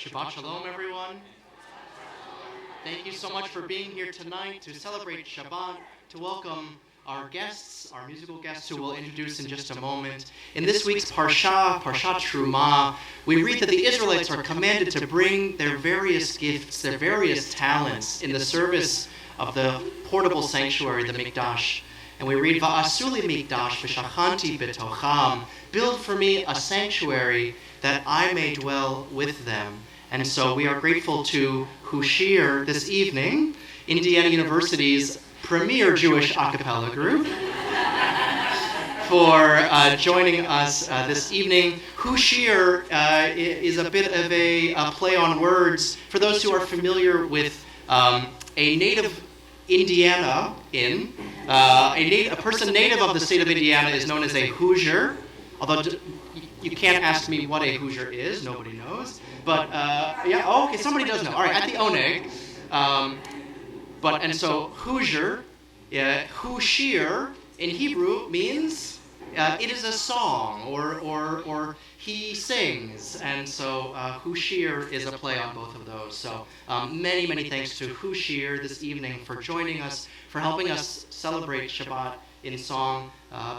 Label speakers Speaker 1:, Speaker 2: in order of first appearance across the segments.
Speaker 1: Shabbat Shalom, everyone. Thank you so much for being here tonight to celebrate Shabbat, to welcome our guests, our musical guests, who we'll introduce in just a moment. In this week's Parshat Trumah, we read that the Israelites are commanded to bring their various gifts, their various talents in the service of the portable sanctuary, the Mikdash. And we read, Va'asu li Mikdash v'shachanti betocham, build for me a sanctuary that I may dwell with them. And so we are grateful to Hooshir this evening, Indiana University's premier Jewish a cappella group, for joining us this evening. Hooshir is a bit of a play on words. For those who are familiar with a native Indiana-in, a person native of the state of Indiana is known as a Hooshir, although you can't ask me what a Hooshir is, nobody knows. But, okay, somebody does know. All right, at the Oneg. So Hooshir, Hooshir in Hebrew means it is a song, or he sings. And so Hooshir is a play on both of those. So many, many thanks to Hooshir this evening for joining us, for helping us celebrate Shabbat in song.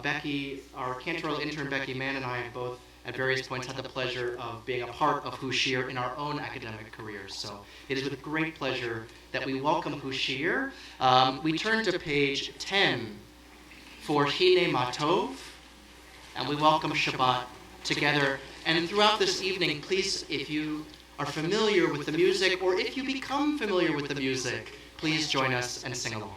Speaker 1: Becky, our cantoral intern Becky Mann, and I both at various points had the pleasure of being a part of Hooshir in our own academic careers. So it is with great pleasure that we welcome Hooshir. We turn to page 10 for Hine Matov, and we welcome Shabbat together. And throughout this evening, please, if you are familiar with the music, or if you become familiar with the music, please join us and sing along.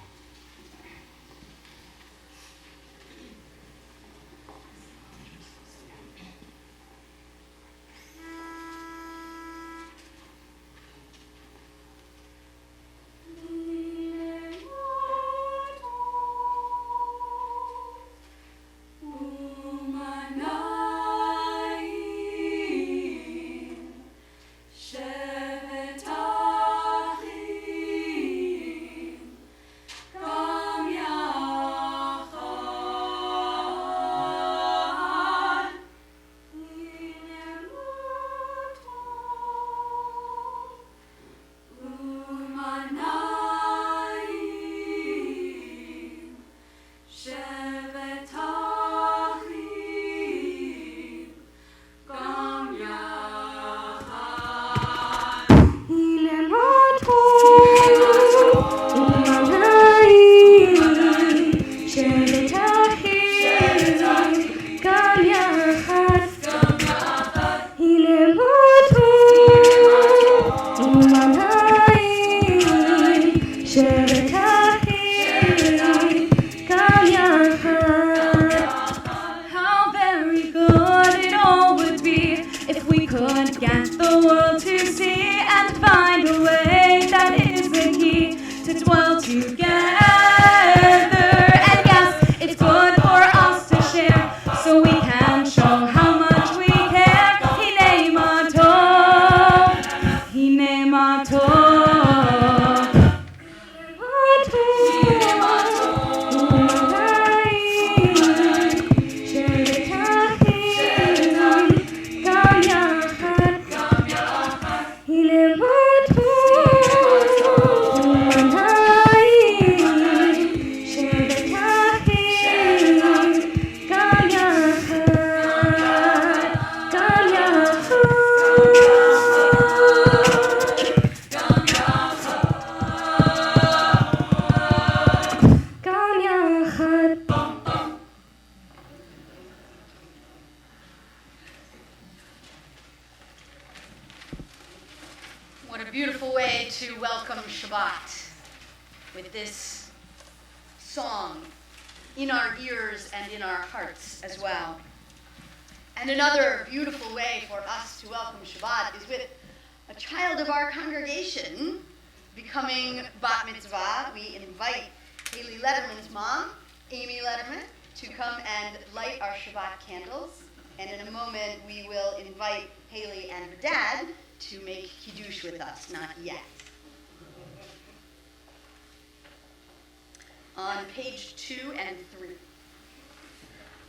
Speaker 2: On page 2 and 3.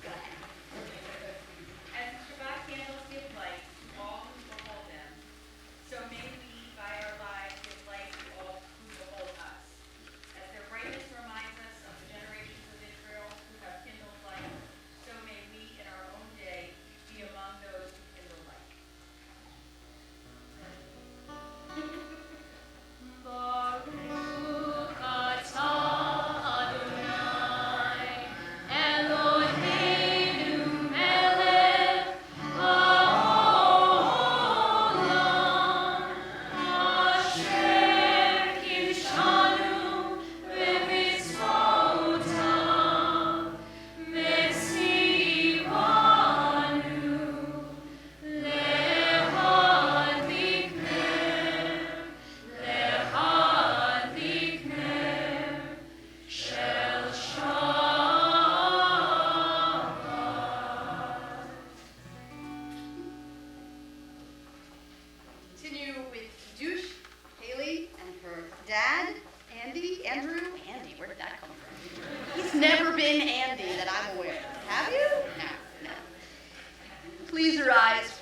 Speaker 2: Go ahead. As Shabbat candles give light to all who behold them, so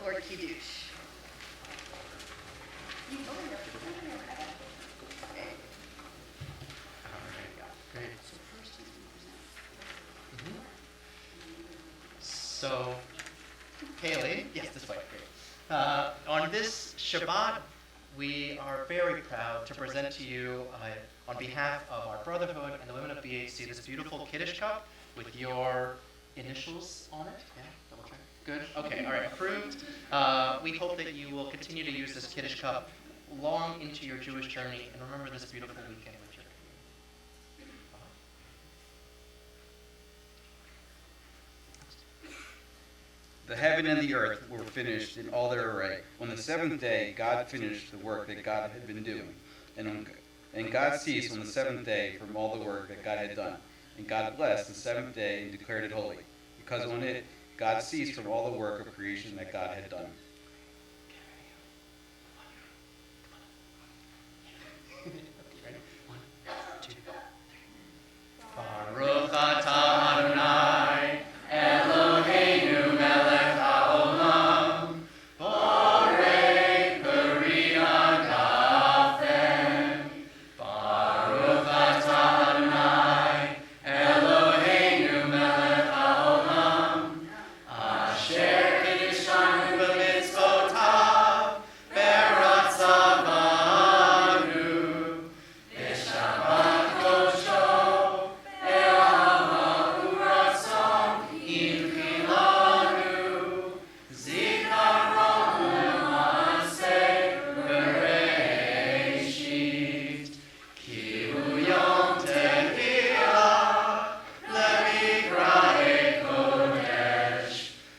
Speaker 2: for Kiddush.
Speaker 1: Great.
Speaker 2: So first he's going to present.
Speaker 1: So, Haley, yes, this way. Great. On this Shabbat, we are very proud to present to you, on behalf of our Brotherhood and the women of BHC, this beautiful Kiddush cup with your initials on it. Yeah, double check. Good. Okay. All right. Approved. We hope that you will continue to use this Kiddush cup long into your Jewish journey, and remember this beautiful weekend with your community.
Speaker 3: The heaven and the earth were finished in all their array. On the seventh day, God finished the work that God had been doing. And God ceased on the seventh day from all the work that God had done. And God blessed the seventh day and declared it holy, because on it God ceased from all the work of creation that God had done.
Speaker 1: Ready? 1, 2, 3. Baruch atah Adonai, Eloheinu melech haolam, borei peri hagafen. Baruch atah Adonai, Eloheinu melech haolam, asher kiddushanu b'mitzvotav, beratzavanu, b'shabbat kosho, be'ahava uratzon, imchilanu, zikaron l'maaseh bereishit, ki hu yom tehillah, lemikra'ei kodesh,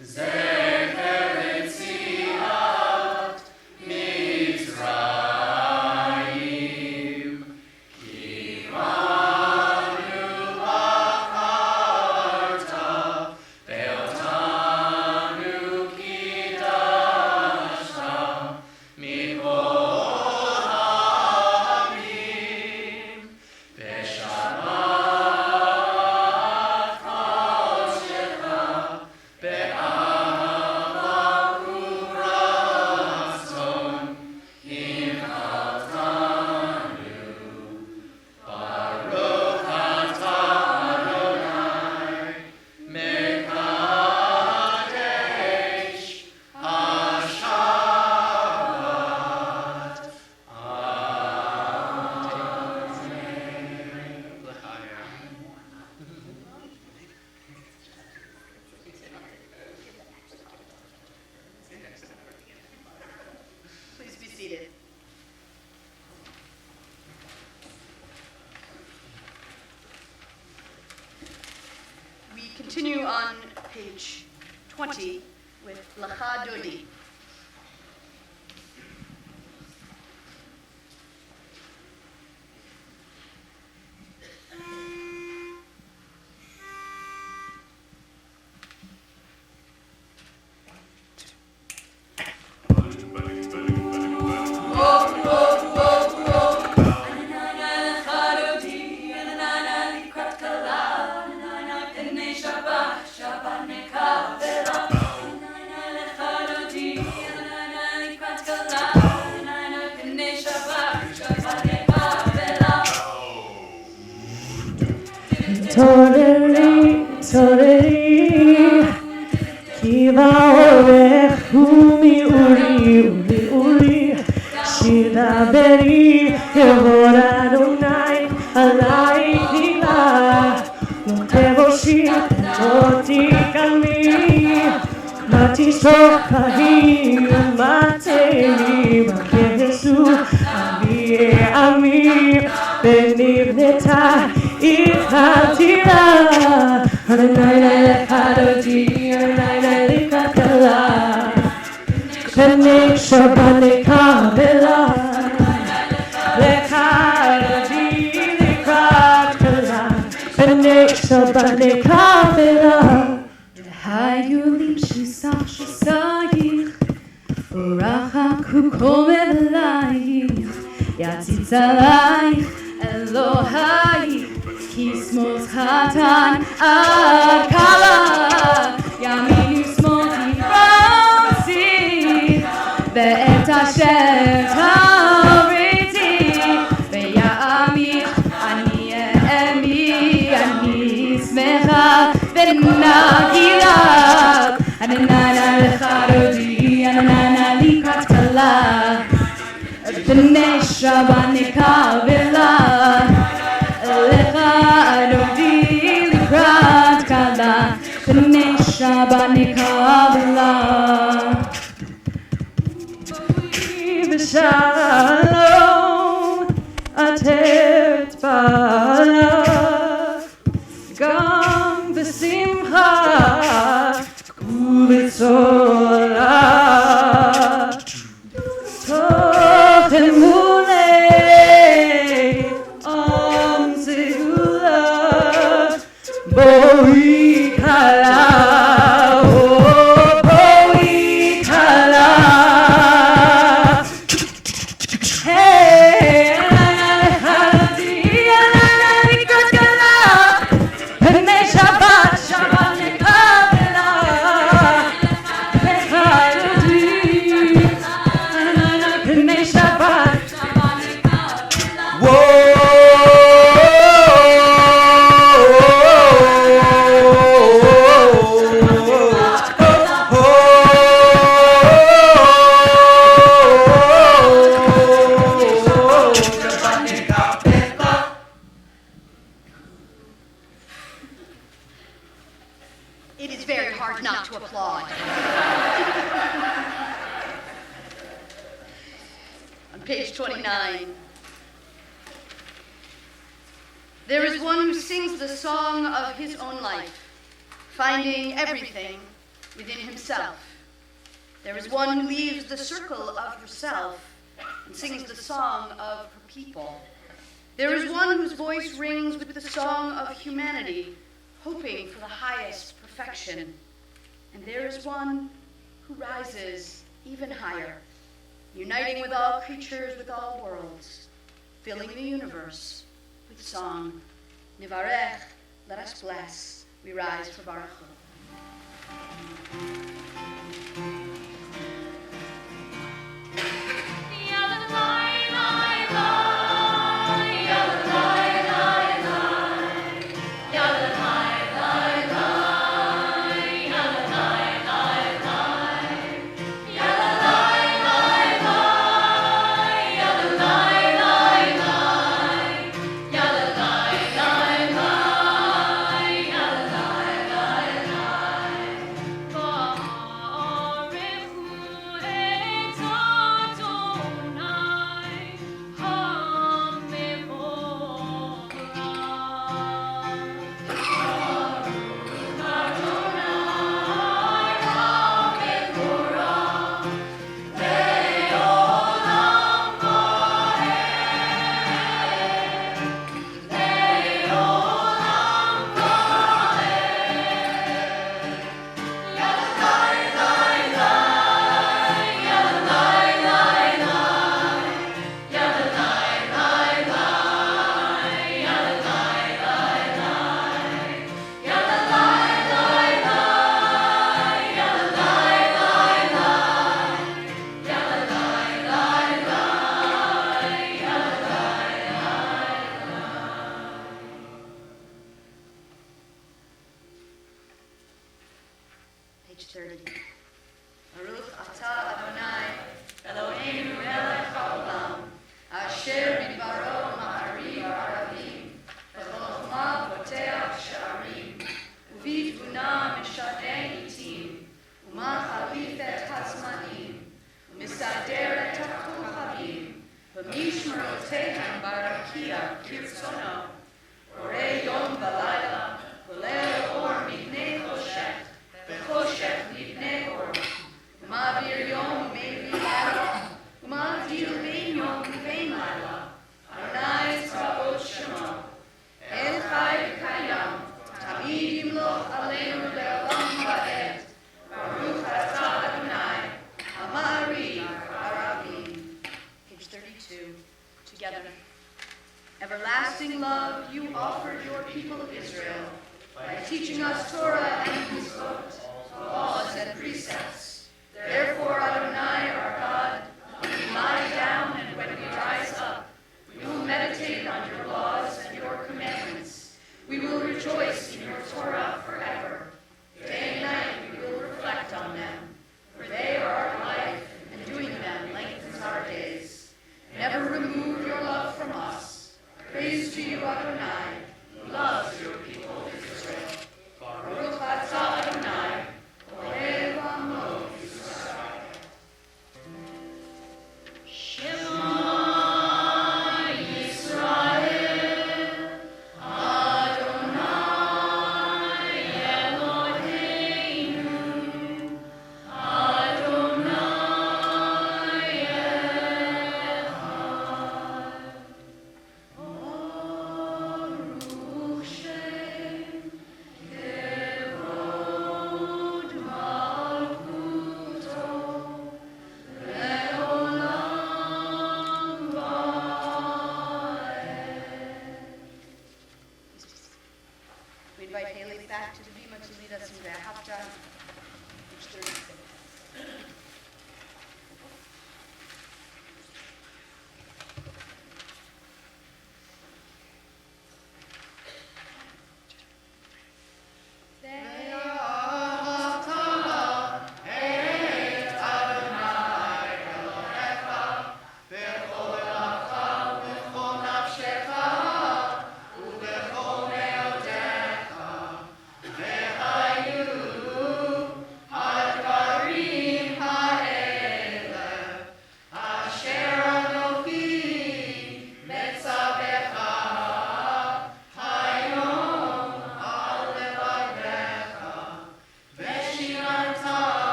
Speaker 1: zecher etziat Mitzrayim, kimanu b'charta, ve'otanu kidashta, mikol ha'amim, b'shabbat koshecha, be'ahava uratzon, imchaltanu. Baruch atah Adonai, mekadesh ha-Shabbat. Amen.
Speaker 2: Please be seated. We continue on page 20 with Lacha Dodi.
Speaker 4: Toreri, kiva orech uri, shira beri, yevor Adonai, alai tila, lo tevoshi, oti kalmi, mati shokahi, matei, makesu, ami, benivneta, Ihatira, Adonai Lekadoti, Adonai Lekatala, Pene Shabbat Lekabela, Lekadoti Lekatala, Pene Shabbat Lekabela, Hayulim Shisach Shisayich, Uracha Kukomelai, Yatitzalai, Elohai, Kismos Hatan Akala, Yamin Smoti Rosi, ואת אשר תורידי ויאמיר אני אמי אני שמחה ונגילה עננה לך דודי עננה לי קטלה בני שבת נקבלה לך דודי לקראת כלה בני שבת נקבלה בשלום עטרת בעלה גם בשמחה ובצולה תוך אמוני עם זהולה בואי כלה בואי כלה
Speaker 2: It is very hard not to applaud. On page 29, there is one who sings the song of his own life, finding everything within himself. There is one who leaves the circle of herself and sings the song of her people. There is one whose voice rings with the song of humanity, hoping for the highest perfection. And there is one who rises even higher, uniting with all creatures, with all worlds, filling the universe with song. Nivarech, let us bless. We rise for Baruch Hu. Page 30. Baruch atah Adonai, Eloheinu melech haolam, asher bidbaro ma'ariv aravim, v'chokhma poteach sha'arim, u'bitbuna mishaneh itim, u'machalif et hazmanim, u'misader et ha'kochavim, v'mishmerotehem barakia kirtzono, orei yom v'layla, v'leil or mipnei choshech, וחושך לבני אור, ומעביר יום ומביא לילה, ומבדיל בין יום ובין לילה, אדוני צבאות שמו, אל חי וקיים, תמיד ימלוך עלינו לעולם ועד, ברוך אתה אדוני, המעריב הרבים. Page 32, together. Everlasting love you offered your people of Israel, by teaching us Torah and mitzvot, laws and precepts. Therefore, Adonai, our God,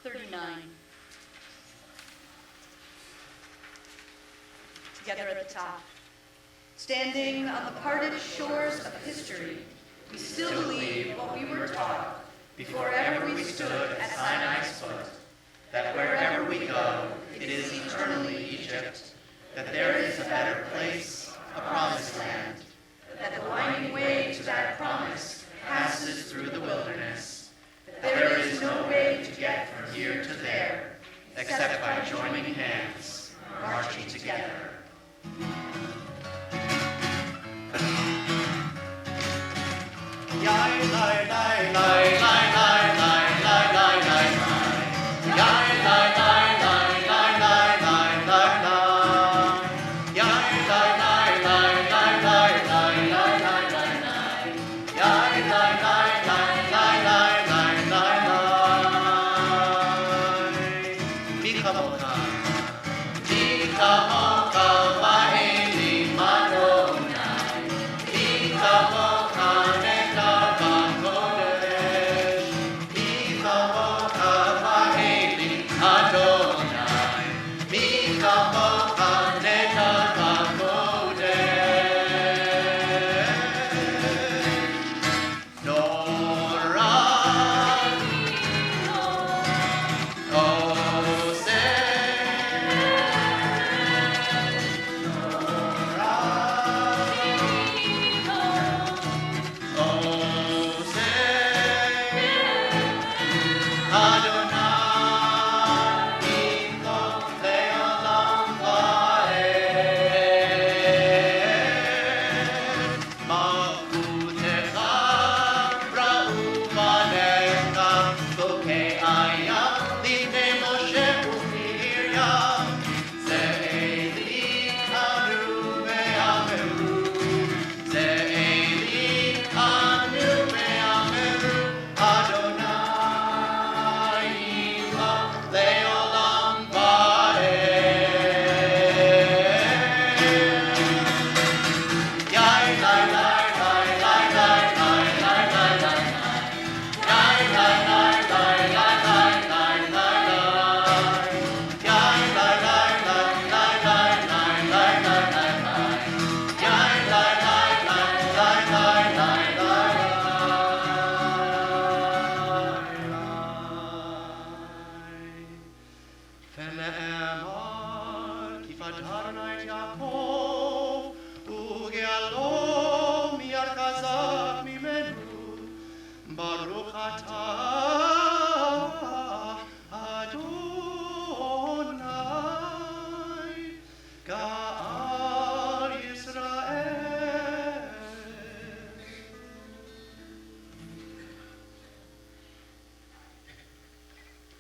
Speaker 2: 39. Together at the top. Standing on the parted shores of history, we still believe what we were taught before ever we stood at Sinai's foot, that wherever we go, it is eternally Egypt, that there is a better place, a promised land, that the winding way to that promise passes through the wilderness, that there is no way to get from here to there, except by joining hands, marching together.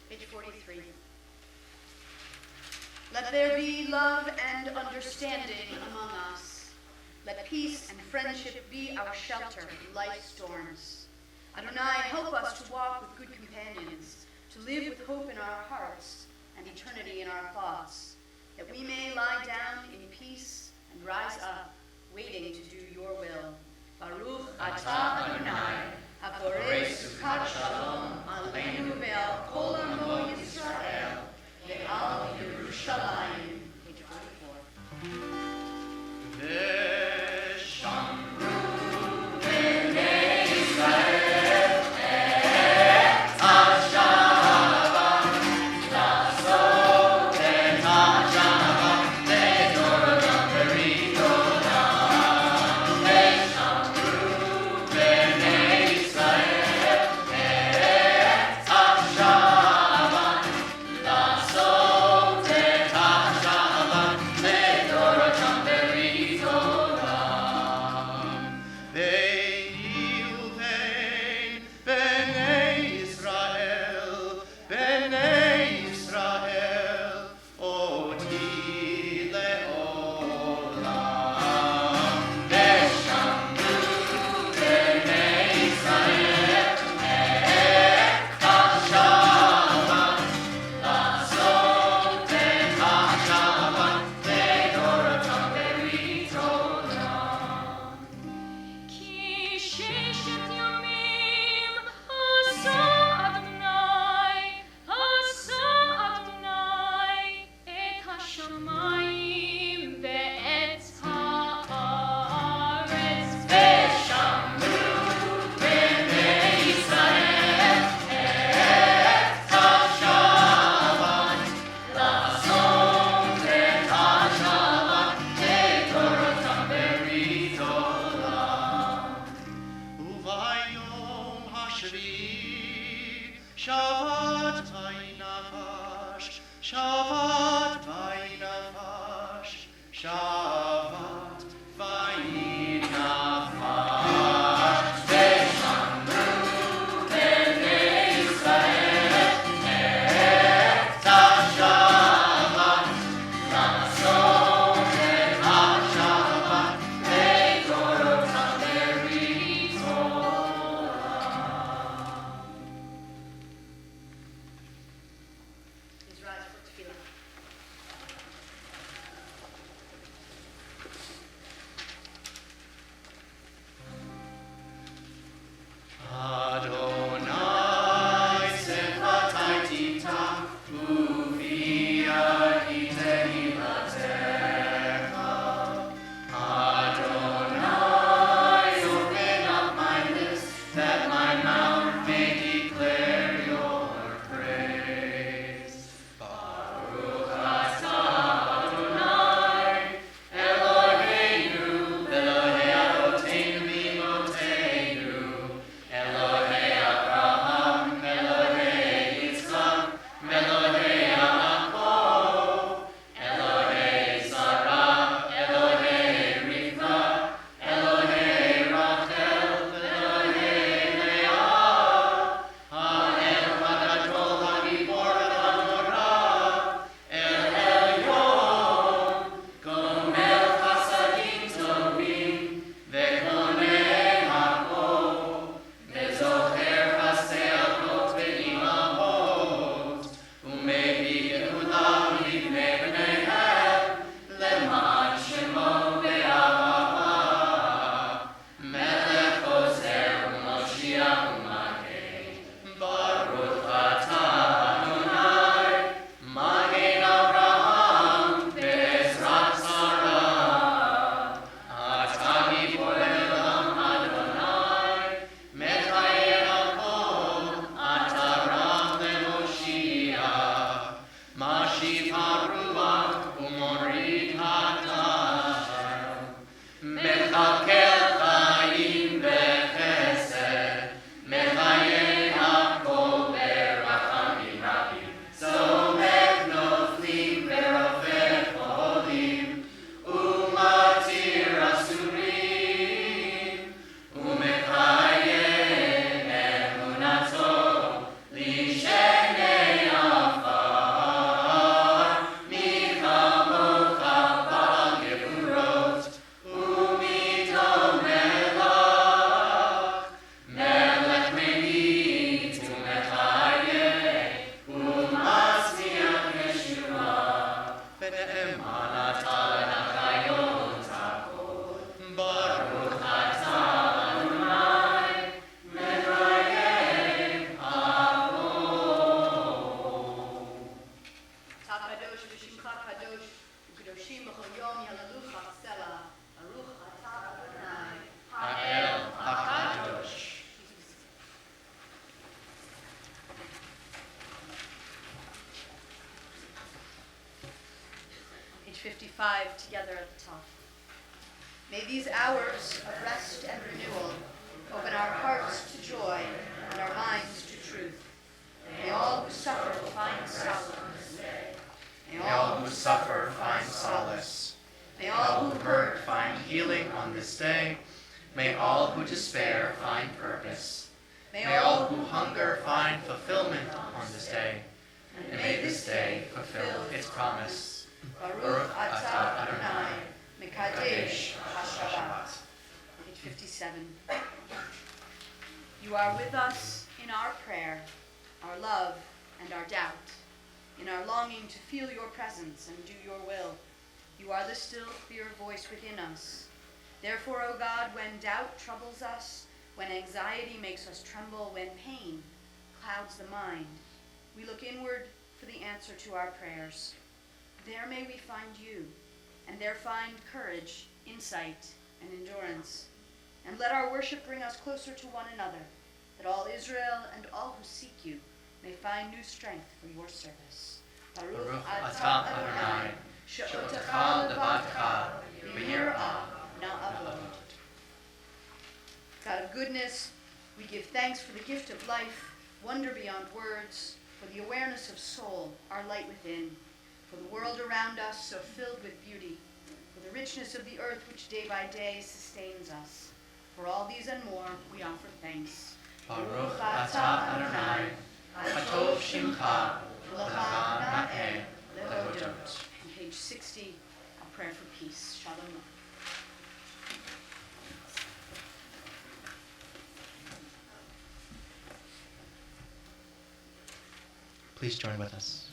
Speaker 2: Page 43. Let there be love and understanding among us. Let peace and friendship be our shelter in life's storms. Adonai, help us to walk with good companions, to live with hope in our hearts and eternity in our thoughts, that we may lie down in peace and rise up, waiting to do your will. Baruch atah Adonai, haporei sukat shalom aleinu ve'al kol amo Yisrael, ve'al Yerushalayim. Page 44.
Speaker 1: Shabbat vayinafash, Shabbat vayinafash, Shabbat vayinafash. Ve'amru bnei Yisrael et haShabbat, la'asot et haShabbat, le'dorotam beritzot.
Speaker 2: Please rise for tefillah.
Speaker 1: Adonai sefataytita, uvia itehilatecha. Adonai, open up my lips, that my mouth may declare your praise. Baruch atah Adonai, Eloheinu, Elohei Avoteinu v'Imotenu, Elohei Abraham, Elohei Yitzchak, Elohei Yaakov, Elohei Sarah, Elohei Rivka, Elohei Rachel, Elohei Leah, Ha'el HaGadol HaGibor HaNorah, El Elyon, Gomel Chasadim Tovim, Ve'koneh Hakol, Ve'zocher Chasei Avot Ve'imahot, U'mebih Yehuda Livnei Bneihem, Le'man Shemo Be'ahava, Melech Ozer U'Moshiach U'Magen, Baruch atah Adonai, Magen Avraham Be'ezrat Sarah. Ata gibor elam Adonai, Mechayel hakol, Ata ram le'Moshiach, Mashiv haruach u'morid ha'tal, Mechakel chayim bechesed, Mechayel hakol berachamim rabim, Zomech noflim berofeh cholim, Umatir asurim, Umekayem emunato, Lishenei afar, Michamocha ba'al geburot, Umidon melach, Melech menit umechayeh, Umasmiach Yeshua, Ve'eman atah lenachayot hakol, Baruch atah Adonai, Mechayeh hakol.
Speaker 2: Ta kadosh v'shimcha kadosh, u'kadoshim b'chol yom yalalucha selah. Baruch atah Adonai.
Speaker 1: Ha'el HaKadosh.
Speaker 2: Page 55, together at the top. May these hours of rest and renewal open our hearts to joy and our minds to truth. May all who suffer find solace.
Speaker 1: May all who suffer find solace. May all who hurt find healing on this day. May all who despair find purpose. May all who hunger find fulfillment on this day. And may this day fulfill its promise.
Speaker 2: Baruch atah Adonai, Mekadesh HaShabbat. Page 57. You are with us in our prayer, our love, and our doubt, in our longing to feel your presence and do your will. You are the still, clear voice within us. Therefore, O God, when doubt troubles us, when anxiety makes us tremble, when pain clouds the mind, we look inward for the answer to our prayers. There may we find you, and there find courage, insight, and endurance. And let our worship bring us closer to one another, that all Israel and all who seek you may find new strength for your service.
Speaker 1: Baruch atah Adonai, she'otecha levatecha, v'yirah na'avod.
Speaker 2: God of goodness, we give thanks for the gift of life, wonder beyond words, for the awareness of soul, our light within, for the world around us so filled with beauty, for the richness of the earth which day by day sustains us. For all these and more, we offer thanks.
Speaker 1: Baruch atah Adonai, Hatov Shimcha, Lecha Na'eh Lehodot.
Speaker 2: On page 60, a prayer for peace. Shalom.
Speaker 1: Please join with us.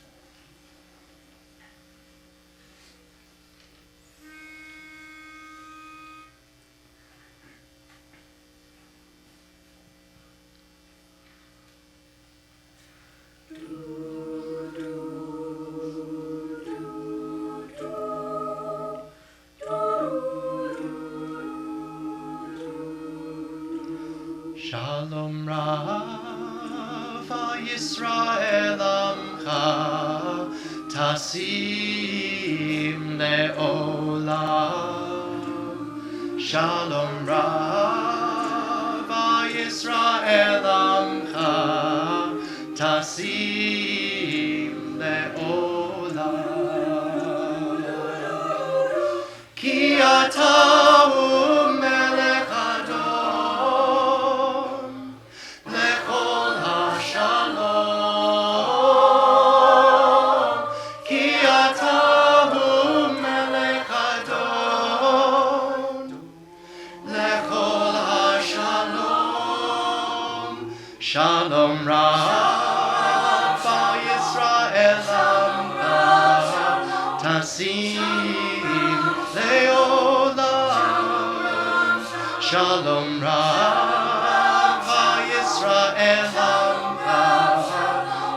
Speaker 1: Shalom Rav Yisrael Amcha Tasim Le'olam. Shalom Rav Yisrael Amcha Tasim Le'olam. Ki atah melech Adon lechol hashalom. Ki atah melech Adon lechol hashalom. Shalom Rav Yisrael Amcha Tasim Le'olam. Shalom Rav Yisrael Amcha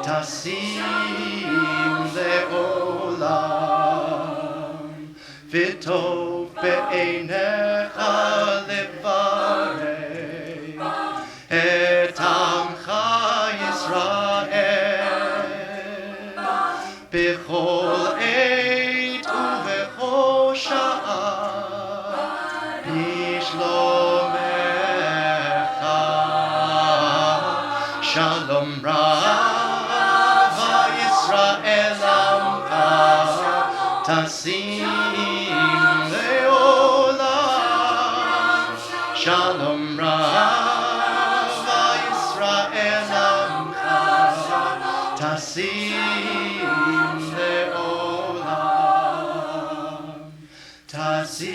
Speaker 1: Tasim Le'olam. V'tov be'einecha levarech et Amcha Yisrael b'chol עת ובכל שעה בשלומך. שלום רב ישראל עמך תשים לעולם. שלום רב ישראל עמך תשים לעולם. תשים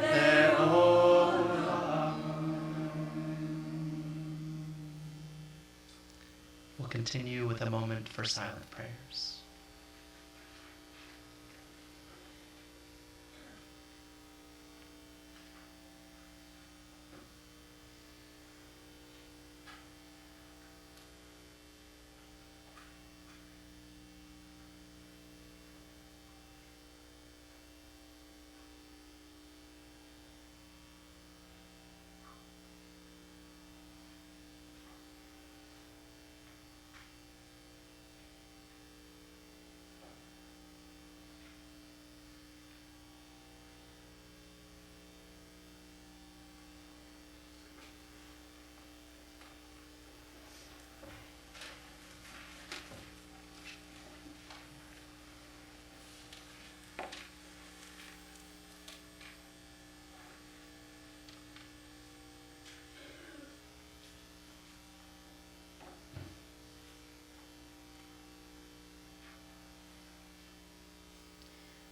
Speaker 1: לעולם. We'll continue with a moment for silent prayers.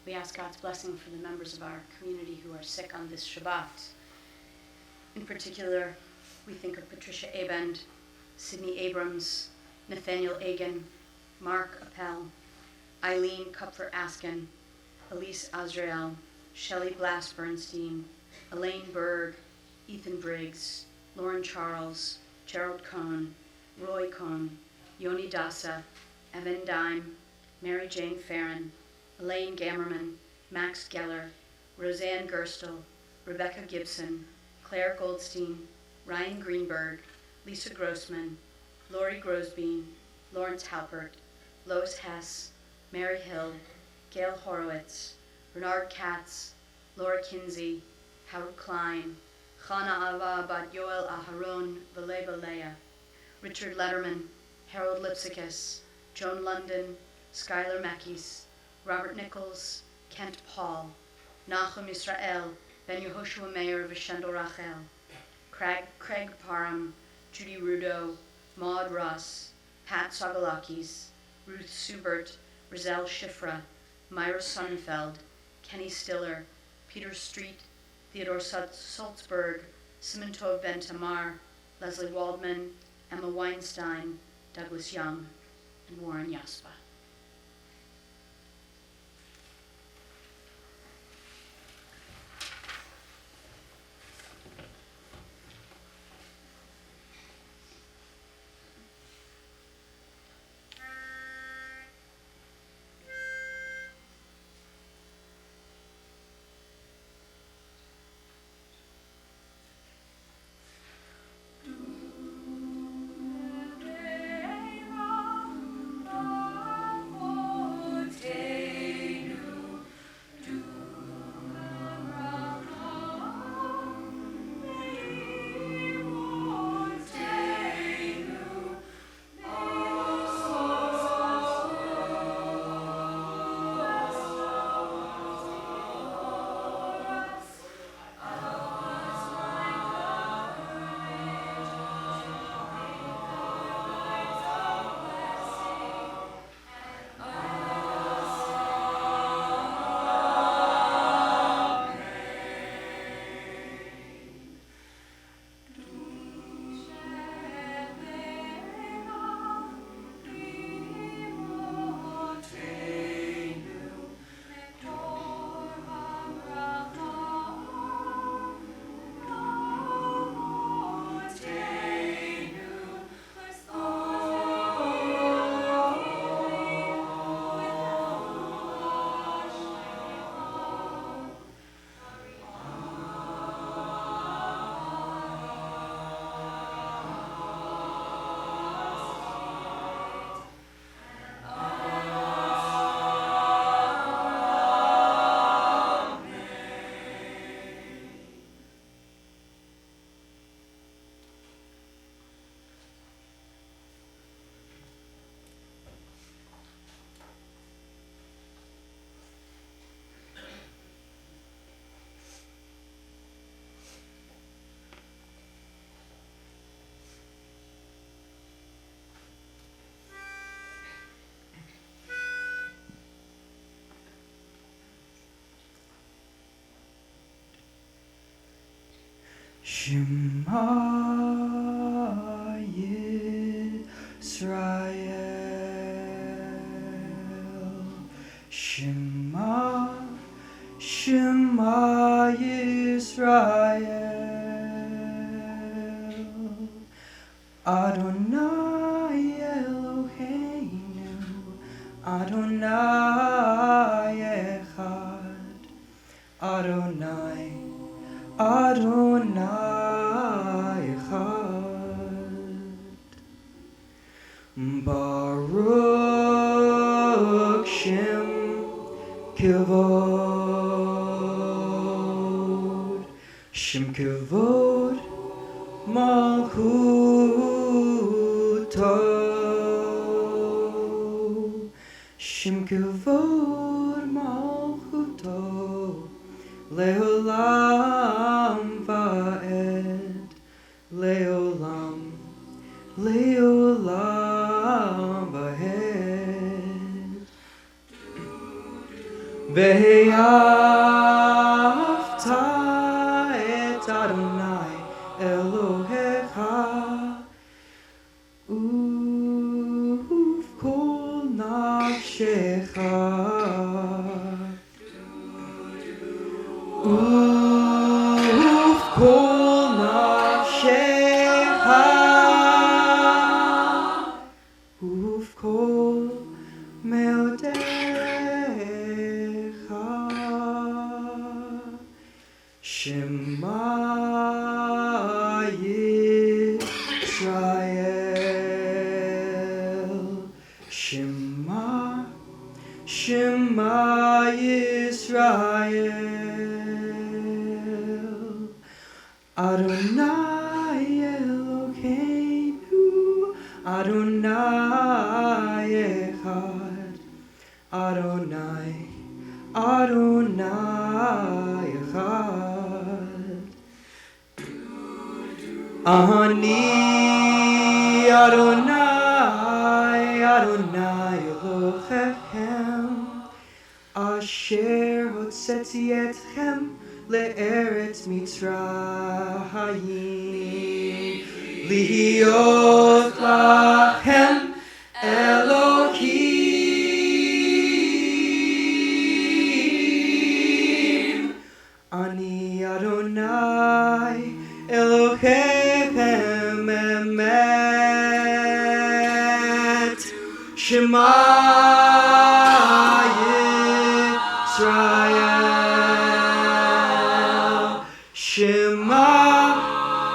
Speaker 2: We ask God's blessing for the members of our community who are sick on this Shabbat. In particular, we think of Patricia Abend, Sydney Abrams, Nathaniel Agan, Mark Appel, Eileen Kupfer-Asken, Elise Azrael, Shelley Blass-Bernstein, Elaine Berg, Ethan Briggs, Lauren Charles, Gerald Cohn, Roy Cohn, Yoni Dasa, Evan Dime, Mary Jane Farron, Elaine Gammerman, Max Geller, Roseanne Gerstel, Rebecca Gibson, Claire Goldstein, Ryan Greenberg, Lisa Grossman, Lori Grosbean, Lawrence Halpert, Lois Hess, Mary Hill, Gail Horowitz, Bernard Katz, Laura Kinsey, Howard Klein, Chana Ava Bat Yoel Aharon Valeba Leah, Richard Letterman, Harold Lipsicus, Joan London, Schuyler Mackes, Robert Nichols, Kent Paul, Nachum Israel, Ben Yehoshua Meir of Ashendel Rachel, Craig Parham, Judy Rudo, Maud Ross, Pat Sogalakis, Ruth Subert, Rizal Shifra, Myra Sonnenfeld, Kenny Stiller, Peter Street, Theodore Salzberg, Simon-Tov Ben Tamar, Leslie Waldman, Emma Weinstein, Douglas Young, and Warren Yaspa.
Speaker 4: Shema Yisrael, Shema, Shema Yisrael, Adonai Eloheinu, Adonai Echad, Adonai, Adonai Echad. Baruch Shem Kivod, Shem Kivod Malchuto, Shem Kivod Malchuto, Leolam Vaed, Leolam, Leolam Vaed. Ve'afta et Adonai Elohecha uv'kol nafshecha uv'kol nafshecha uv'kol meodecha Shema Yisrael, Shema, Shema Yisrael, Adonai Eloheinu, Adonai, Adonai Echad. Ani Adonai, Adonai Elohechem, Asher hotzeti etchem le'eretz Mitzrayim, lihiyot lachem Elohim. Ani Adonai Elohechem emet, Shema Yisrael, Shema,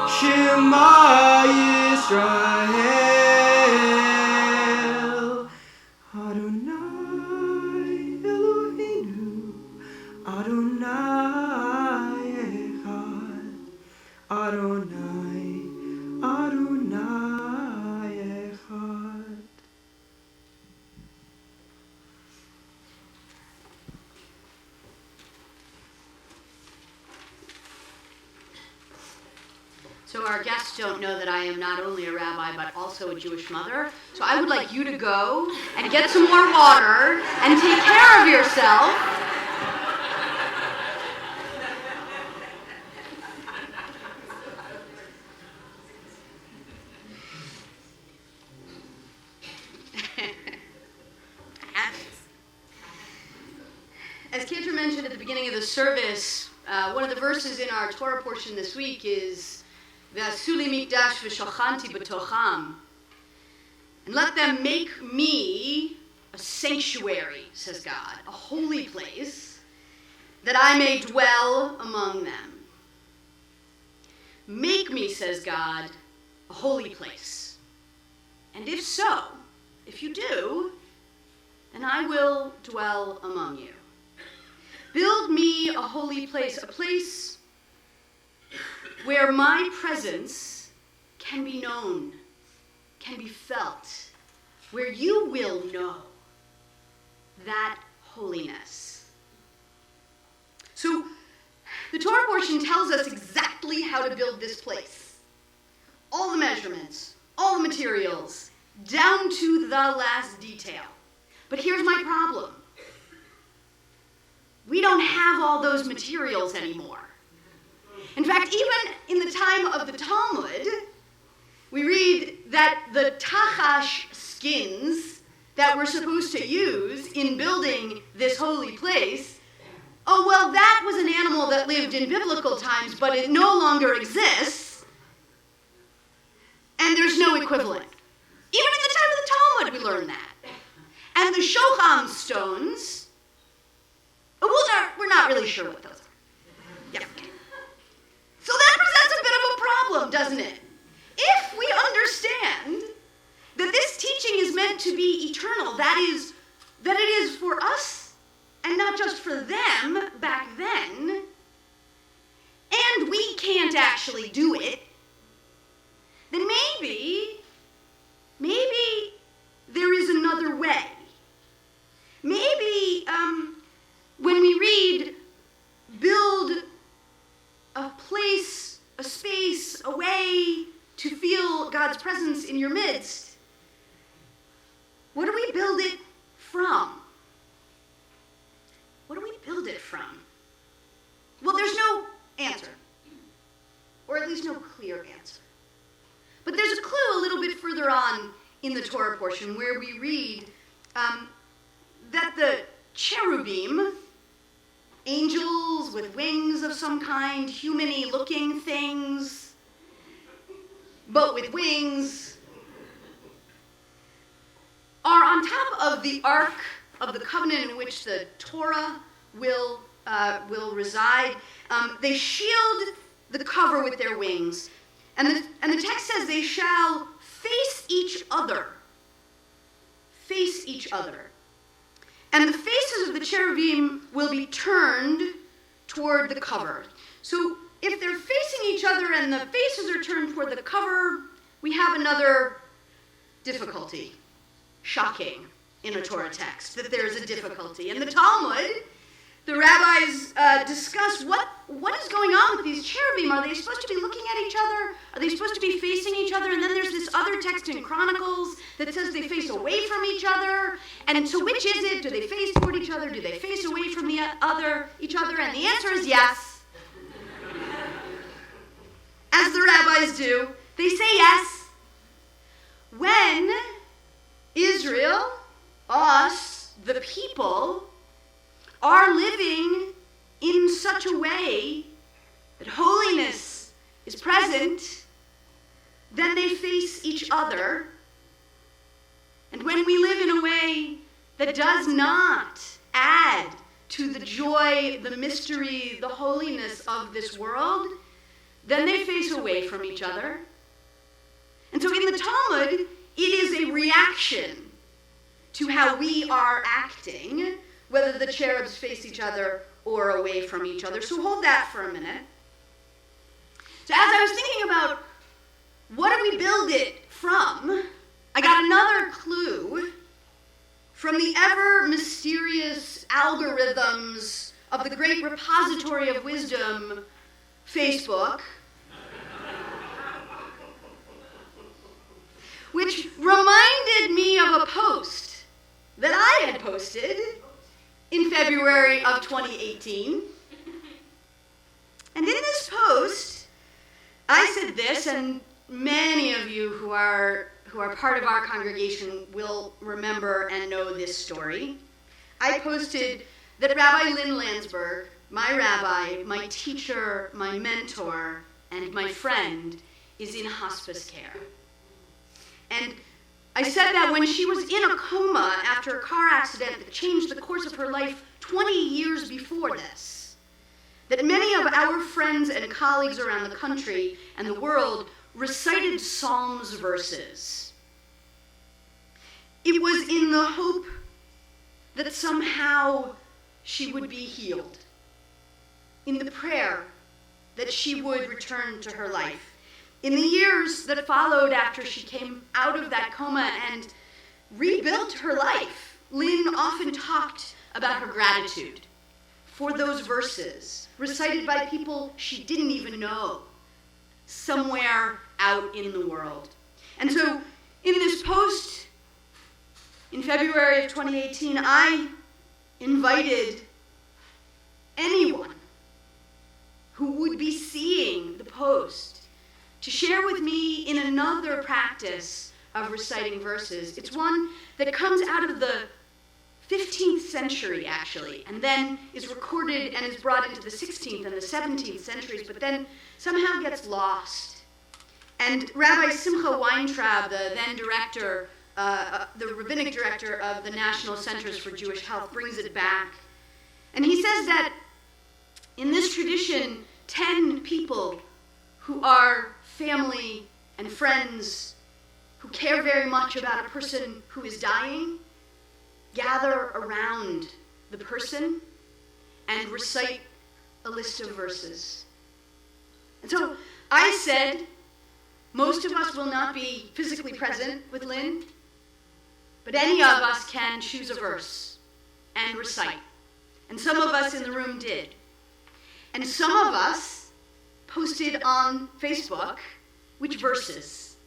Speaker 4: Shema Yisrael, Adonai Eloheinu, Adonai Echad, Adonai, Adonai Echad.
Speaker 2: So our guests don't know that I am not only a rabbi, but also a Jewish mother. So I would like you to go and get some more water and take care of yourself. As Kendra mentioned at the beginning of the service, one of the verses in our Torah portion this week is V'asu li mikdash v'shochanti b'tocham. And let them make me a sanctuary, says God, a holy place, that I may dwell among them. Make me, says God, a holy place. And if so, if you do, then I will dwell among you. Build me a holy place, a place where my presence can be known, can be felt, where you will know that holiness. So the Torah portion tells us exactly how to build this place. All the measurements, all the materials, down to the last detail. But here's my problem. We don't have all those materials anymore. In fact, even in the time of the Talmud, we read that the tachash skins that we're supposed to use in building this holy place, oh, well, that was an animal that lived in biblical times, but it no longer exists, and there's no equivalent. Even in the time of the Talmud, we learn that. And the shocham stones, we're not really sure what those are. Yeah, okay. So that presents a bit of a problem, doesn't it? If we understand that this teaching is meant to be eternal, that it is for us and not just for them back then, and we can't actually do it, then maybe there is another way. Maybe when we read, build a place, a space, a way to feel God's presence in your midst, what do we build it from? What do we build it from? Well, there's no answer, or at least no clear answer. But there's a clue a little bit further on in the Torah portion where we read that the cherubim, angels with wings of some kind, human-y looking things, but with wings, are on top of the Ark of the Covenant in which the Torah will reside. They shield the cover with their wings. And the text says they shall face each other. Face each other. And the faces of the cherubim will be turned toward the cover. So if they're facing each other and the faces are turned toward the cover, we have another difficulty. Shocking. in a Torah text, that there is a difficulty. In the Talmud, the rabbis discuss what is going on with these cherubim. Are they supposed to be looking at each other? Are they supposed to be facing each other? And then there's this other text in Chronicles that says they face away from each other. And so which is it? Do they face toward each other? Do they face away from each other? And the answer is yes. As the rabbis do. They say yes. When Israel, us, the people, are living in such a way that holiness is present, then they face each other. And when we live in a way that does not add to the joy, the mystery, the holiness of this world, then they face away from each other. And so in the Talmud, it is a reaction to how we are acting, whether the cherubs face each other or away from each other. So hold that for a minute. So as I was thinking about what do we build it from, I got another clue from the ever mysterious algorithms of the great repository of wisdom, Facebook, which reminded me of a post that I had posted in February of 2018. And in this post, I said this, and many of you who are part of our congregation will remember and know this story. I posted that Rabbi Lynn Landsberg, my rabbi, my teacher, my mentor, and my friend, is in hospice care. And I said that when she was in a coma after a car accident that changed the course of her life 20 years before this, that many of our friends and colleagues around the country and the world recited Psalms verses. It was in the hope that somehow she would be healed, in the prayer that she would return to her life. In the years that followed after she came out of that coma and rebuilt her life, Lynn often talked about her gratitude for those verses recited by people she didn't even know somewhere out in the world. And so in this post in February of 2018, I invited anyone who would be seeing the post to share with me in another practice of reciting verses. It's one that comes out of the 15th century, actually, and then is recorded and is brought into the 16th and the 17th centuries, but then somehow gets lost. And Rabbi Simcha Weintraub, the then director, the rabbinic director of the National Centers for Jewish Health, brings it back. And he says that in this tradition, 10 people who are family and friends who care very much about a person who is dying gather around the person and recite a list of verses. And so I said, most of us will not be physically present with Lynn, but any of us can choose a verse and recite. And some of us in the room did. And some of us posted on Facebook which verses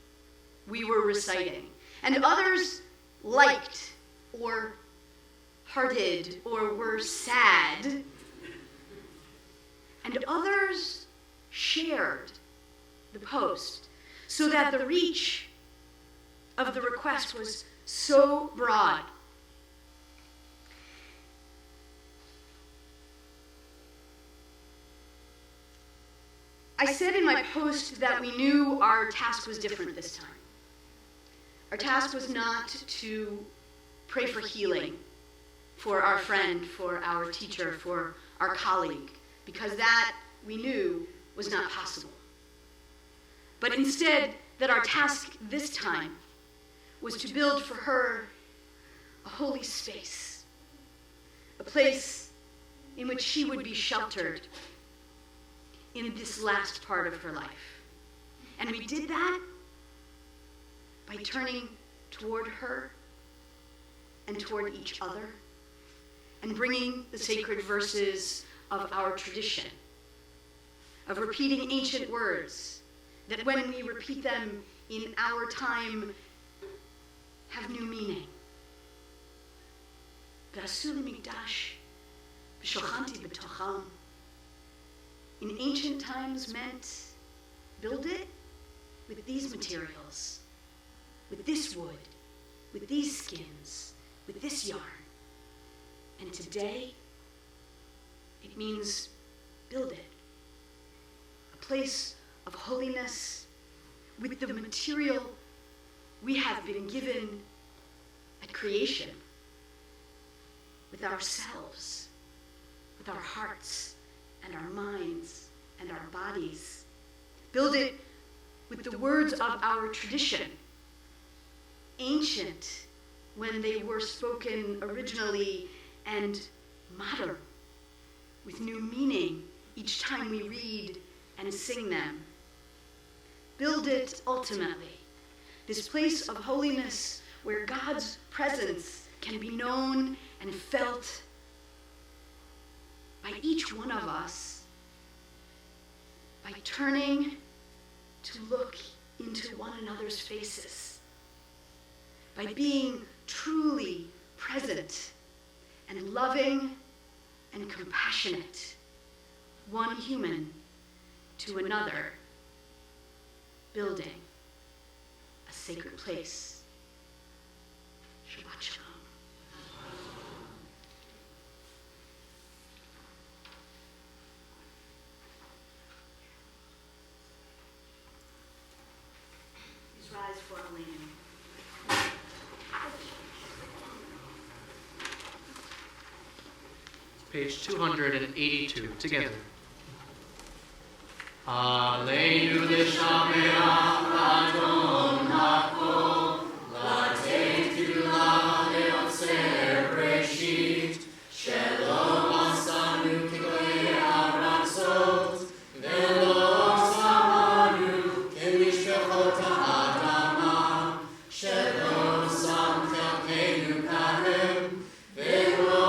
Speaker 2: we were reciting. And others liked or hearted or were sad. And others shared the post so that the reach of the request was so broad. I said in my post that we knew our task was different this time. Our task was not to pray for healing for our friend, for our teacher, for our colleague, because that, we knew, was not possible. But instead, that our task this time was to build for her a holy space, a place in which she would be sheltered in this last part of her life. And we did that by turning toward her and toward each other, and bringing the sacred verses of our tradition, of repeating ancient words that when we repeat them in our time have new meaning. V'asu li mikdash v'shochanti b'tocham. In ancient times meant build it with these materials, with this wood, with these skins, with this yarn. And today, it means build it. A place of holiness with the material we have been given at creation, with ourselves, with our hearts and our minds and our bodies. Build it with the words of our tradition, ancient when they were spoken originally, and modern, with new meaning each time we read and sing them. Build it ultimately, this place of holiness where God's presence can be known and felt by each one of us, by turning to look into one another's faces, by being truly present and loving and compassionate, one human to another, building a sacred place. Shabbat Shalom. Please rise for a leaning.
Speaker 1: Page 282, together. Aleinu l'shameach l'adon hakol, l'ateit gdula le'otzer breshit, shelo asanu kiglei ha'ratzot, ve'lo samanu kemishpachot ha'adama, shelo sam chalkeinu kahem, ve'lo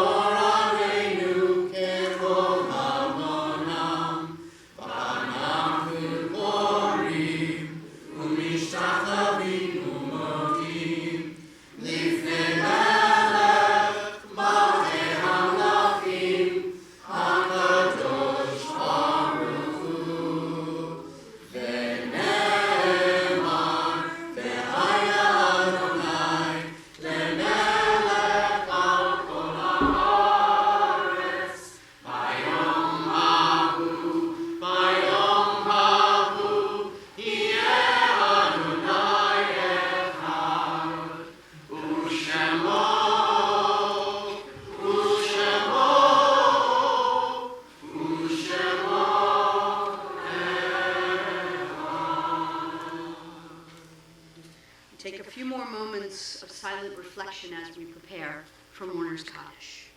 Speaker 2: Take a few more moments of silent reflection as we prepare for Mourner's Kaddish.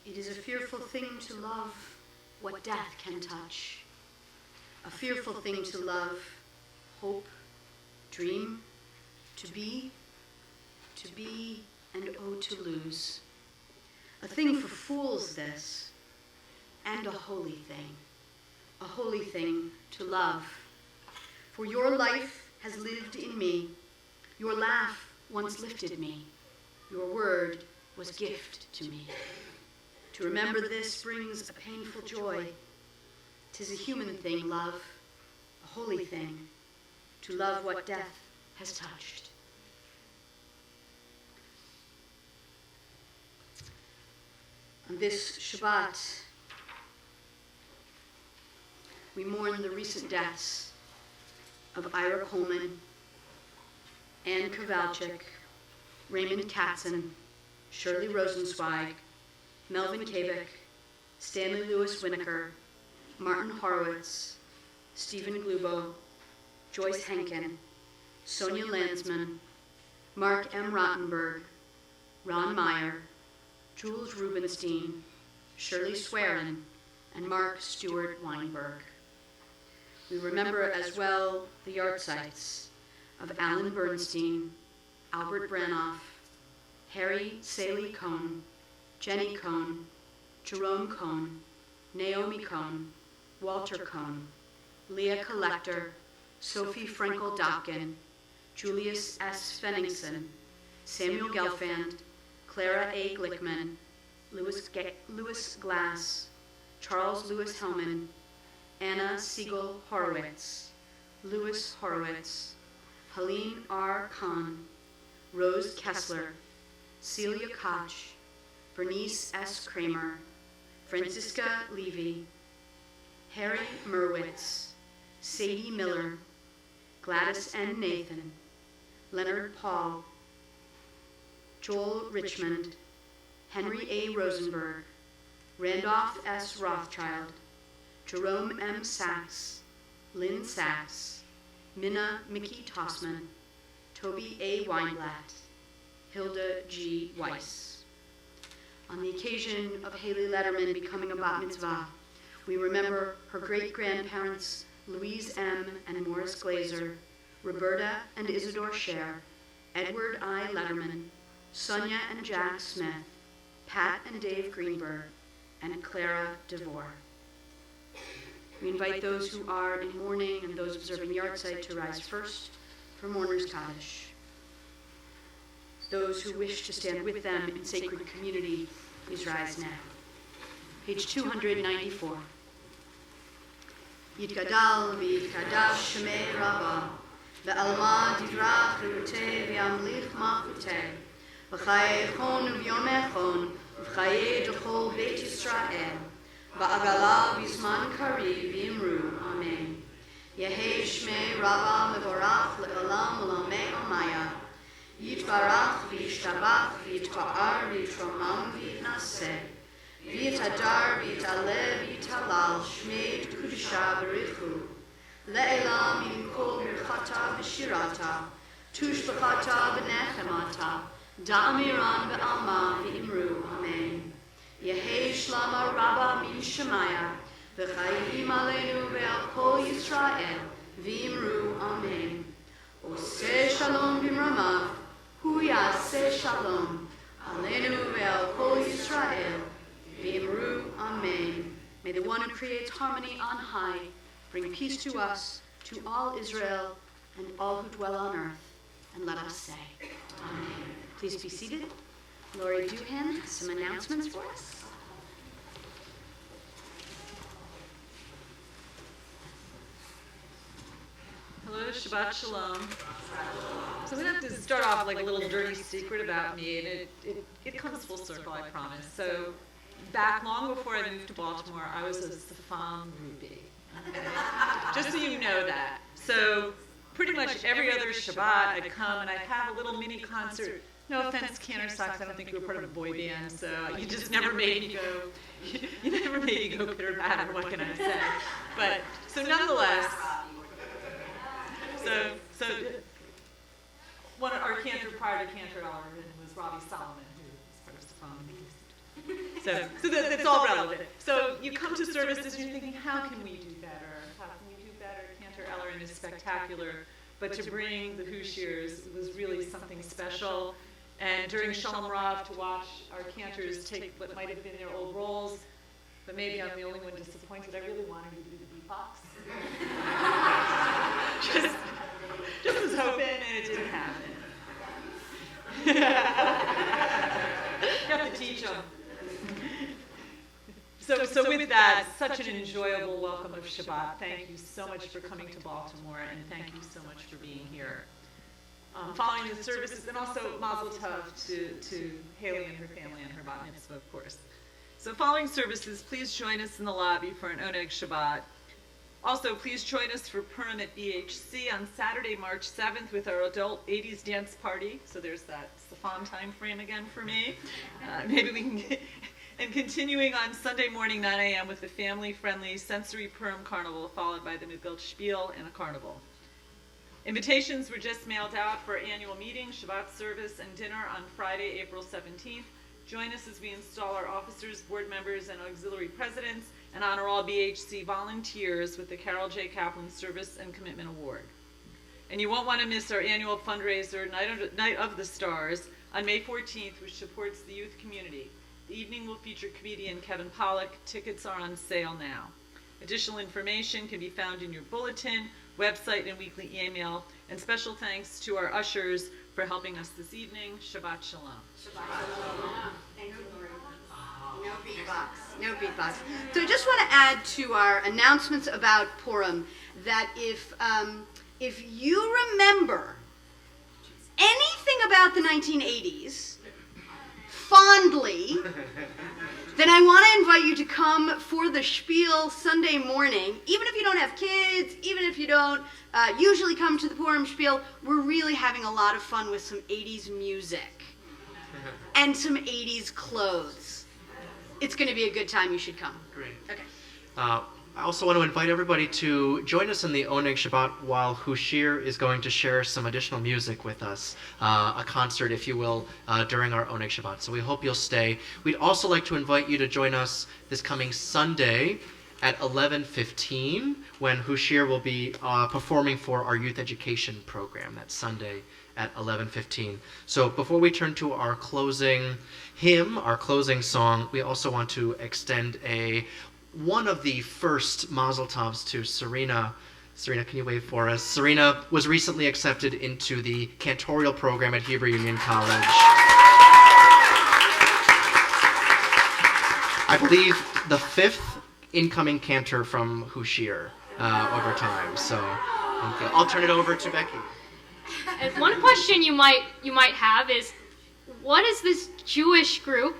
Speaker 2: It is a fearful thing to love what death can touch. A fearful thing to love, hope, dream, to be, and oh, to lose. A thing for fools this, and a holy thing to love. For your life has lived in me, your laugh once lifted me, your word was gift to me. To remember this brings a painful joy. 'Tis a human thing, love, a holy thing, to love what death has touched. On this Shabbat, we mourn the recent deaths of Ira Coleman, Ann Kowalczyk, Raymond Katzen, Shirley Rosenzweig, Melvin Kabik, Stanley Lewis Winokur, Martin Horowitz, Stephen Glubo, Joyce Henkin, Sonia Landsman, Mark M. Rottenberg, Ron Meyer, Jules Rubenstein, Shirley Swearin, and Mark Stewart Weinberg. We remember as well the yahrzeits of Alan Bernstein, Albert Branoff, Harry Saley Cohn, Jenny Cohn, Jerome Cohn, Naomi Cohn, Walter Cohn, Leah Collector, Sophie Frankel-Dopkin, Julius S. Fenningson, Samuel Gelfand, Clara A. Glickman, Louis Glass, Charles Louis Hellman, Anna Siegel Horowitz, Louis Horowitz, Helene R. Kahn, Rose Kessler, Celia Koch, Bernice S. Kramer, Francisca Levy, Harry Merwitz, Sadie Miller, Gladys N. Nathan, Leonard Paul, Joel Richmond, Henry A. Rosenberg, Randolph S. Rothschild, Jerome M. Sachs, Lynn Sachs, Minna Mickey Tossman, Toby A. Weinblatt, Hilda G. Weiss. On the occasion of Haley Letterman becoming a bat mitzvah, we remember her great-grandparents Louise M. and Morris Glazer, Roberta and Isidore Scher, Edward I. Letterman, Sonia and Jack Smith, Pat and Dave Greenberg, and Clara DeVore. We invite those who are in mourning and those observing yahrzeit to rise first for Mourners Kaddish. Those who wish to stand with them in sacred community, please rise now. Page 294. Yitgadal v'yitkadash shemei Rabbah, ve'alma divrach l'rutei v'yamlich machutei, v'chaye echon v'yom echon, v'chaye d'chol Beit Yisrael, v'agala v'zman kari v'imru, Amen. Yehei shmei Rabbah mevorach le'olam u'lamei amaya, yitvarach v'yishtabach v'yitpa'ar v'yitromam v'yitnaseh, v'yitadar v'yitaleh v'yitalal shmei t'kudisha b'richu, le'elam yimkol birchata v'shirata, tushbachata v'nechemata, da'amiran v'alma v'imru, Amen. Yehei shlama Rabbah min Shemaya, v'chayim aleinu ve'al kol Yisrael, v'imru, Amen. Oseh shalom b'mramav, hu yaseh shalom, aleinu ve'al kol Yisrael, v'imru, Amen. May the one who creates harmony on high bring peace to us, to all Israel, and all who dwell on earth. And let us say, Amen. Please be seated. Lori Duhan has some announcements for us.
Speaker 5: Hello, Shabbat Shalom. So I'm going to have to start off like a little dirty secret about me, and it comes full circle, I promise. So back long before I moved to Baltimore, I was a Safam Ruby. Just so you know that. So pretty much every other Shabbat I'd come and I'd have a little mini concert. No offense, Cantor Socks, I don't think you were part of a boy band, so you just never made me go, you never made me go pitter patter, what can I say? But, so nonetheless, so one of our cantor prior to Cantor Ellerman was Robbie Solomon, who was part of Safam. So that's all relevant. So you come to services and you're thinking, how can we do better? How can we do better? Cantor Ellerman is spectacular, but to bring the Hooshirs was really something special. And during Shalom Rav, to watch our cantors take what might have been their old roles, but maybe I'm the only one disappointed. I really wanted to do the beatbox. just was hoping, and it didn't happen. You have to teach them. So with that, such an enjoyable welcome of Shabbat. Thank you so much for coming to Baltimore, and thank you so much for being here. Following the services, and also Mazel Tov to Haley and her family and her bat mitzvah, of course. So following services, please join us in the lobby for an Oneg Shabbat. Also, please join us for Purim at BHC on Saturday, March 7th with our adult 80s dance party. So there's that. It's the fun time frame again for me. Maybe we can get... And continuing on Sunday morning, 9 a.m. with the family-friendly Sensory Purim Carnival, followed by the Megillah Spiel and a carnival. Invitations were just mailed out for our annual meeting, Shabbat service, and dinner on Friday, April 17th. Join us as we install our officers, board members, and auxiliary presidents, and honor all BHC volunteers with the Carol J. Kaplan Service and Commitment Award. And you won't want to miss our annual fundraiser, Night of the Stars, on May 14th, which supports the youth community. The evening will feature comedian Kevin Pollak. Tickets are on sale now. Additional information can be found in your bulletin, website, and weekly email. And special thanks to our ushers for helping us this evening. Shabbat Shalom.
Speaker 2: Shabbat Shalom. Thank you, Lori. No beatbox. No beatbox. So I just want to add to our announcements about Purim that if you remember anything about the 1980s fondly, then I want to invite you to come for the Spiel Sunday morning. Even if you don't have kids, even if you don't usually come to the Purim Spiel, we're really having a lot of fun with some 80s music and some 80s clothes. It's going to be a good time. You should come.
Speaker 1: Great.
Speaker 2: Okay.
Speaker 1: I also want to invite everybody to join us in the Oneg Shabbat while Hooshir is going to share some additional music with us, a concert, if you will, during our Oneg Shabbat. So we hope you'll stay. We'd also like to invite you to join us this coming Sunday at 11:15 when Hooshir will be performing for our youth education program. That's Sunday at 11:15. So before we turn to our closing hymn, our closing song, we also want to extend one of the first Mazel Tovs to Serena. Serena, can you wave for us? Serena was recently accepted into the cantorial program at Hebrew Union College. I believe the 5th incoming cantor from Hooshir over time. So okay. I'll turn it over to Becky.
Speaker 6: One question you might have is, what is this Jewish group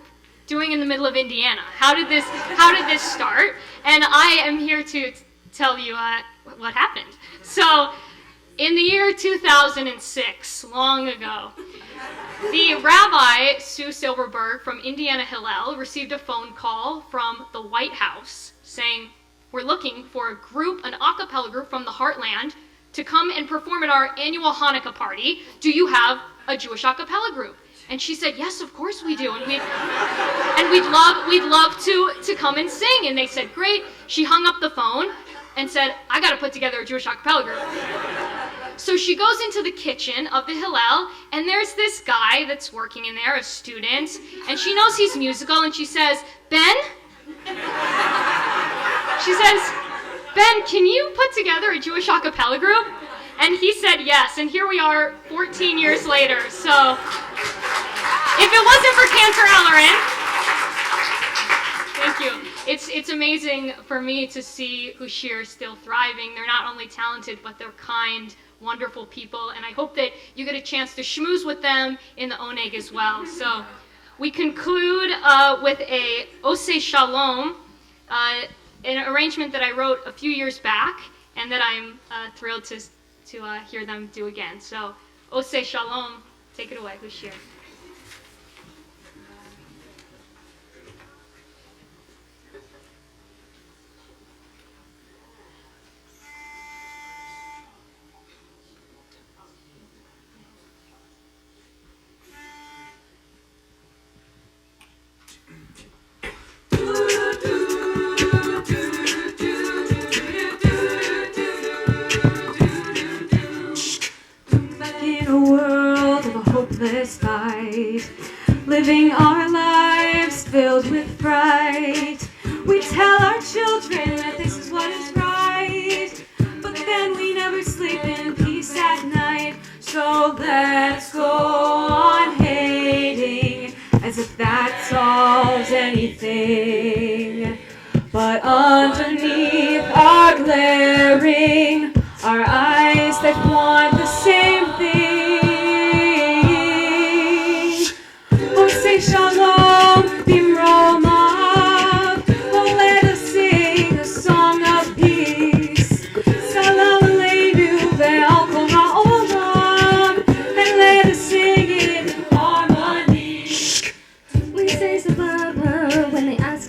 Speaker 6: doing in the middle of Indiana? How did this start? And I am here to tell you what happened. So, in the year 2006, long ago, the Rabbi Sue Silverberg from Indiana Hillel received a phone call from the White House saying, "We're looking for an a cappella group from the Heartland to come and perform at our annual Hanukkah party. Do you have a Jewish a cappella group?" And she said, "Yes, of course we do, and we'd love to come and sing." And they said, "Great." She hung up the phone and said, "I got to put together a Jewish a cappella group." So she goes into the kitchen of the Hillel, and there's this guy that's working in there, a student, and she knows he's musical, and she says, "Ben?" She says, "Ben, can you put together a Jewish a cappella group?" And he said yes, and here we are 14 years later. So if it wasn't for Cantor Ellerin, thank you. It's amazing for me to see Hooshir still thriving. They're not only talented, but they're kind, wonderful people, and I hope that you get a chance to schmooze with them in the Oneg as well. So we conclude with a Oseh Shalom, an arrangement that I wrote a few years back, and that I'm thrilled to hear them do again. So Oseh Shalom, take it away, Hooshir.
Speaker 7: Fight, living our lives filled with fright. We tell our children that this is what is right, but then we never sleep in peace at night. So let's go on hating as if that solves anything. But underneath our glaring, our eyes that want the same thing. Shalom, Bimromav, oh let us sing a song of peace.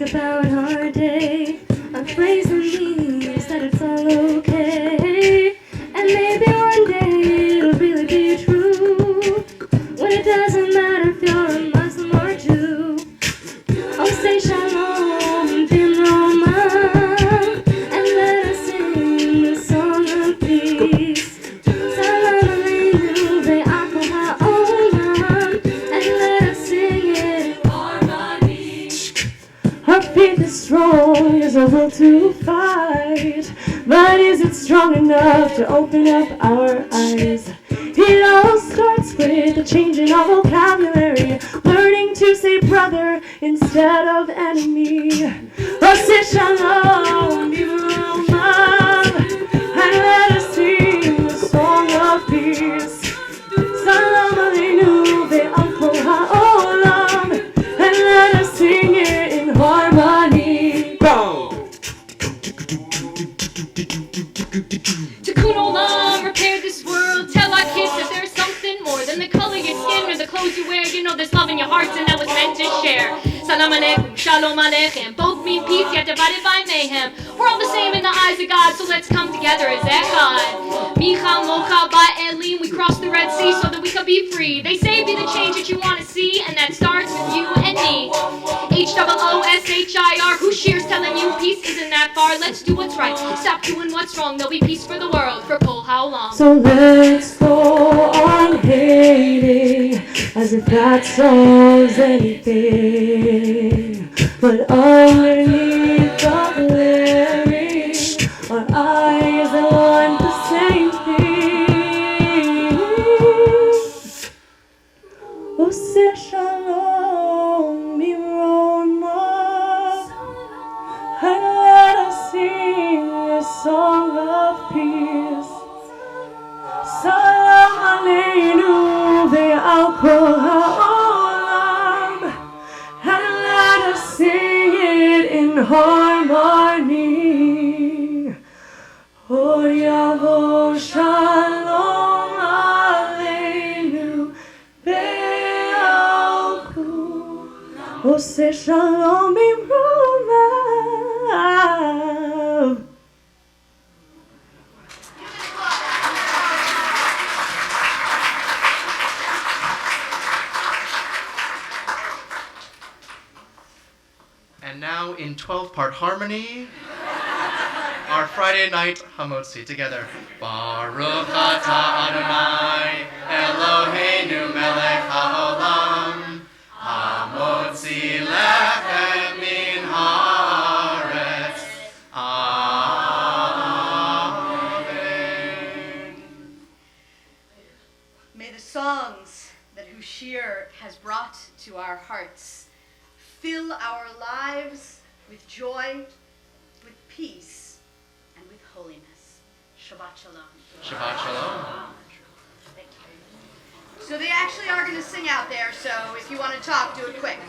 Speaker 7: ask about our day. Our phrase means that it's all okay. And maybe one day it'll really be true. When it doesn't matter if you're a Muslim or Jew. Oh, say shalom, bimroma, and let us sing the song of peace. Salam aleinu ve'achol ha'olam, and let us sing it in harmony. Our faith is strong as a will to fight, but is it strong enough to open up our eyes? It all starts with a change in our vocabulary, learning to say brother instead of enemy. Oseh shalom, bimroma, and let us sing the song of peace. Salam aleinu ve'achol ha'olam, and let us sing it in harmony.
Speaker 6: Tikkun olam, repair this world. Tell our kids that there's something more than the color of your skin or the clothes you wear. You know there's love in your hearts and that was meant to share. Salam aleikum, shalom aleichem. Both mean peace, yet divided by mayhem. We're all the same in the eyes of God, so let's come together as echad. Micha mocha ba'elim, we crossed the Red Sea so that we could be free. They say be the change that you want to see, and that starts with you and me. Hooshir, Hooshir's telling you peace isn't that far. Let's do what's right, stop doing what's wrong. There'll be peace for the world for Kol Haolam.
Speaker 7: So let's go on hating as if that solves anything. But underneath the glaring, our eyes want the same thing. Oseh shalom, bimroma, and let us sing a song of peace. Salam aleinu ve'achol ha'olam, and let us sing it in harmony. Oh, yavo shalom aleinu ve'achol, oseh shalom bimroma.
Speaker 1: And now in 12-part harmony, our Friday night Hamotzi together. Baruch atah Adonai Eloheinu melech haolam, Hamotzi lechem min haaretz. Amen.
Speaker 2: May the songs that Hooshir has brought to our hearts fill our lives with joy, with peace, and with holiness. Shabbat shalom.
Speaker 1: Shabbat shalom.
Speaker 2: Thank you. So they actually are going to sing out there, so if you want to talk, do it quick.